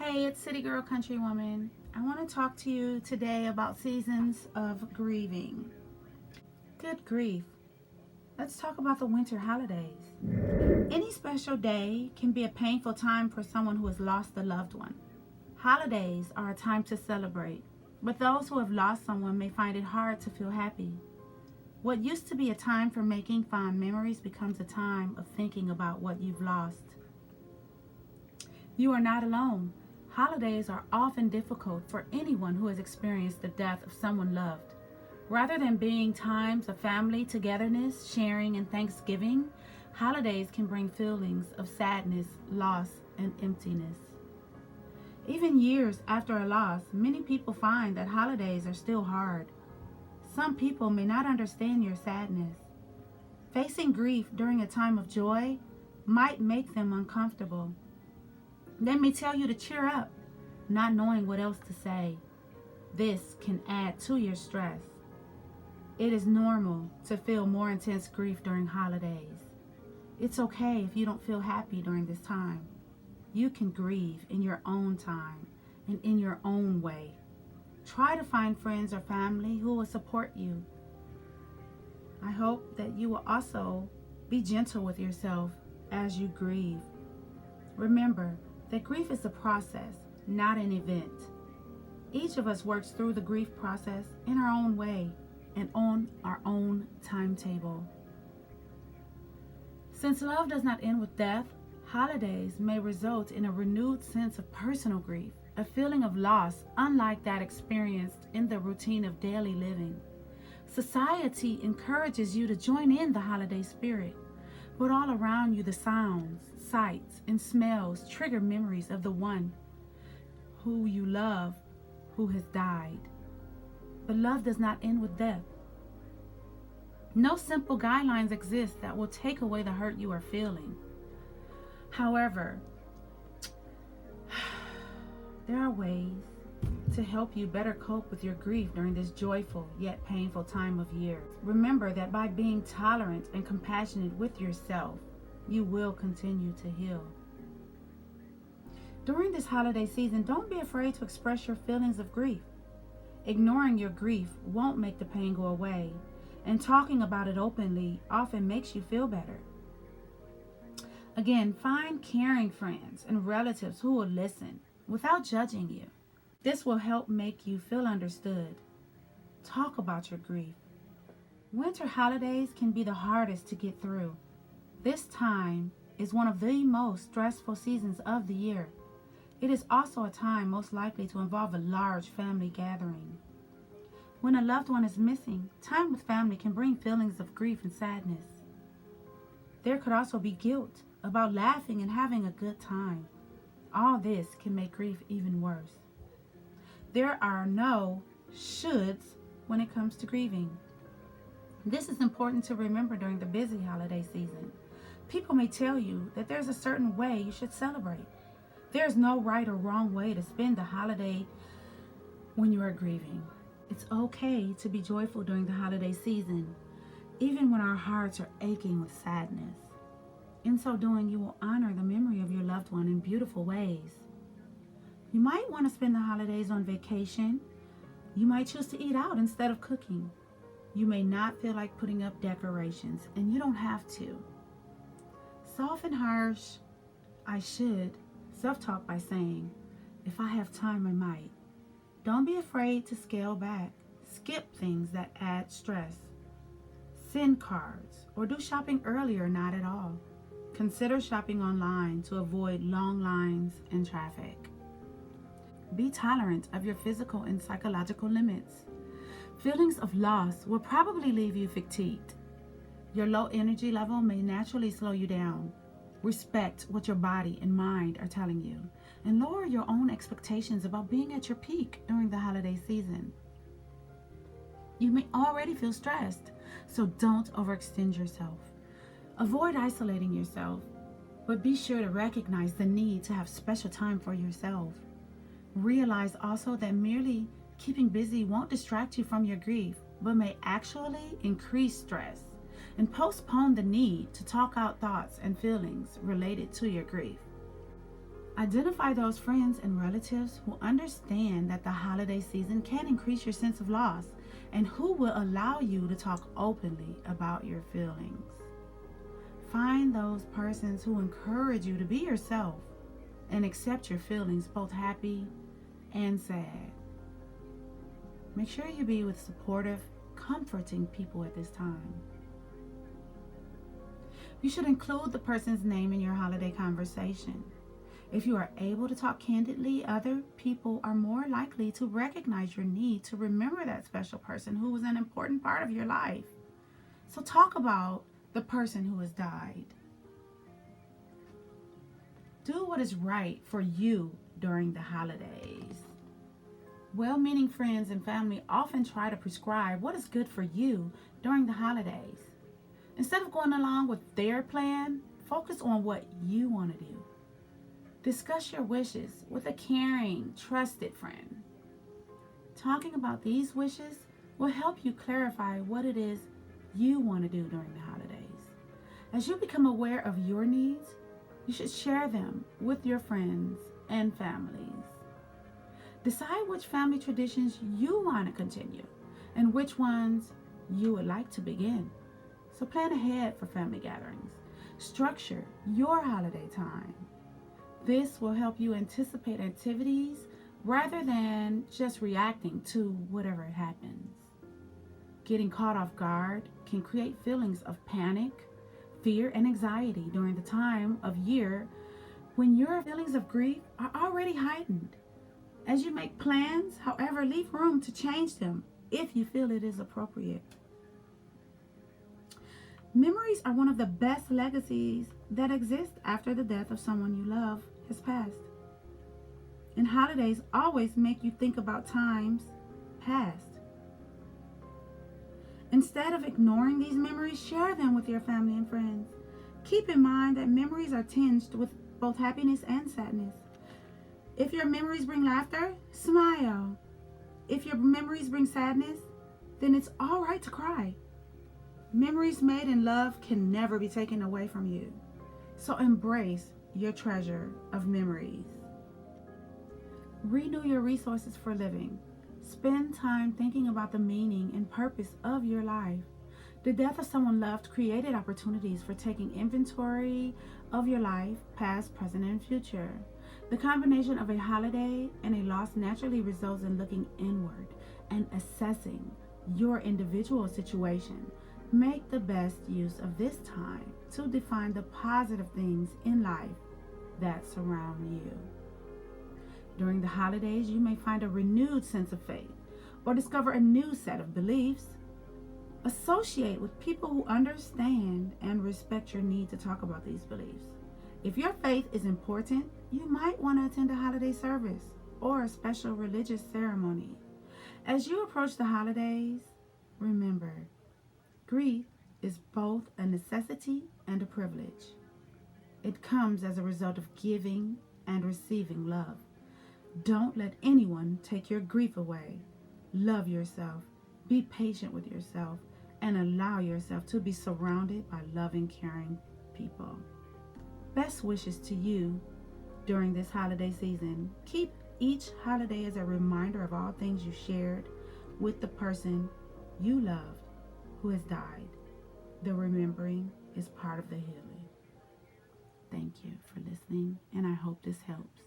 Hey, it's City Girl Country Woman. I want to talk to you today about seasons of grieving. Good grief. Let's talk about the winter holidays. Any special day can be a painful time for someone who has lost a loved one. Holidays are a time to celebrate, but those who have lost someone may find it hard to feel happy. What used to be a time for making fond memories becomes a time of thinking about what you've lost. You are not alone. Holidays are often difficult for anyone who has experienced the death of someone loved. Rather than being times of family togetherness, sharing, and thanksgiving, holidays can bring feelings of sadness, loss, and emptiness. Even years after a loss, many people find that holidays are still hard. Some people may not understand your sadness. Facing grief during a time of joy might make them uncomfortable. They may tell you to cheer up, not knowing what else to say. This can add to your stress. It is normal to feel more intense grief during holidays. It's okay if you don't feel happy during this time. You can grieve in your own time and in your own way. Try to find friends or family who will support you. I hope that you will also be gentle with yourself as you grieve. Remember that grief is a process, not an event. Each of us works through the grief process in our own way and on our own timetable. Since love does not end with death, holidays may result in a renewed sense of personal grief, a feeling of loss unlike that experienced in the routine of daily living. Society encourages you to join in the holiday spirit, but all around you the sounds, sights, and smells trigger memories of the one who you love who has died. But love does not end with death. No simple guidelines exist that will take away the hurt you are feeling. However, there are ways to help you better cope with your grief during this joyful yet painful time of year. Remember that by being tolerant and compassionate with yourself, you will continue to heal. During this holiday season, don't be afraid to express your feelings of grief. Ignoring your grief won't make the pain go away, and talking about it openly often makes you feel better. Again, find caring friends and relatives who will listen without judging you. This will help make you feel understood. Talk about your grief. Winter holidays can be the hardest to get through. This time is one of the most stressful seasons of the year. It is also a time most likely to involve a large family gathering. When a loved one is missing, time with family can bring feelings of grief and sadness. There could also be guilt about laughing and having a good time. All this can make grief even worse. There are no shoulds when it comes to grieving. This is important to remember during the busy holiday season. People may tell you that there's a certain way you should celebrate. There's no right or wrong way to spend the holiday when you are grieving. It's okay to be joyful during the holiday season, even when our hearts are aching with sadness. In so doing, you will honor the memory of your loved one in beautiful ways. You might want to spend the holidays on vacation. You might choose to eat out instead of cooking. You may not feel like putting up decorations, and you don't have to. Soft and harsh, I should, self-talk by saying, if I have time, I might. Don't be afraid to scale back. Skip things that add stress. Send cards or do shopping early or not at all. Consider shopping online to avoid long lines and traffic. Be tolerant of your physical and psychological limits. Feelings of loss will probably leave you fatigued. Your low energy level may naturally slow you down. Respect what your body and mind are telling you, and lower your own expectations about being at your peak during the holiday season. You may already feel stressed, so don't overextend yourself. Avoid isolating yourself, but be sure to recognize the need to have special time for yourself. Realize also that merely keeping busy won't distract you from your grief, but may actually increase stress and postpone the need to talk out thoughts and feelings related to your grief. Identify those friends and relatives who understand that the holiday season can increase your sense of loss and who will allow you to talk openly about your feelings. Find those persons who encourage you to be yourself and accept your feelings, both happy and sad. Make sure you be with supportive, comforting people at this time. You should include the person's name in your holiday conversation. If you are able to talk candidly, other people are more likely to recognize your need to remember that special person who was an important part of your life. So talk about the person who has died. Do what is right for you during the holidays. Well-meaning friends and family often try to prescribe what is good for you during the holidays. Instead of going along with their plan, focus on what you want to do. Discuss your wishes with a caring, trusted friend. Talking about these wishes will help you clarify what it is you want to do during the holidays. As you become aware of your needs, you should share them with your friends and families. Decide which family traditions you want to continue and which ones you would like to begin. So plan ahead for family gatherings. Structure your holiday time. This will help you anticipate activities rather than just reacting to whatever happens. Getting caught off guard can create feelings of panic, fear, and anxiety during the time of year when your feelings of grief are already heightened. As you make plans, however, leave room to change them if you feel it is appropriate. Memories are one of the best legacies that exist after the death of someone you love has passed. And holidays always make you think about times past. Instead of ignoring these memories, share them with your family and friends. Keep in mind that memories are tinged with both happiness and sadness. If your memories bring laughter, smile. If your memories bring sadness, then it's all right to cry. Memories made in love can never be taken away from you. So embrace your treasure of memories. Renew your resources for living. Spend time thinking about the meaning and purpose of your life. The death of someone loved created opportunities for taking inventory of your life, past, present, and future. The combination of a holiday and a loss naturally results in looking inward and assessing your individual situation. Make the best use of this time to define the positive things in life that surround you. During the holidays, you may find a renewed sense of faith or discover a new set of beliefs. Associate with people who understand and respect your need to talk about these beliefs. If your faith is important, you might want to attend a holiday service or a special religious ceremony. As you approach the holidays, remember, grief is both a necessity and a privilege. It comes as a result of giving and receiving love. Don't let anyone take your grief away. Love yourself, be patient with yourself, and allow yourself to be surrounded by loving, caring people. Best wishes to you during this holiday season. Keep each holiday as a reminder of all things you shared with the person you loved who has died. The remembering is part of the healing. Thank you for listening, and I hope this helps.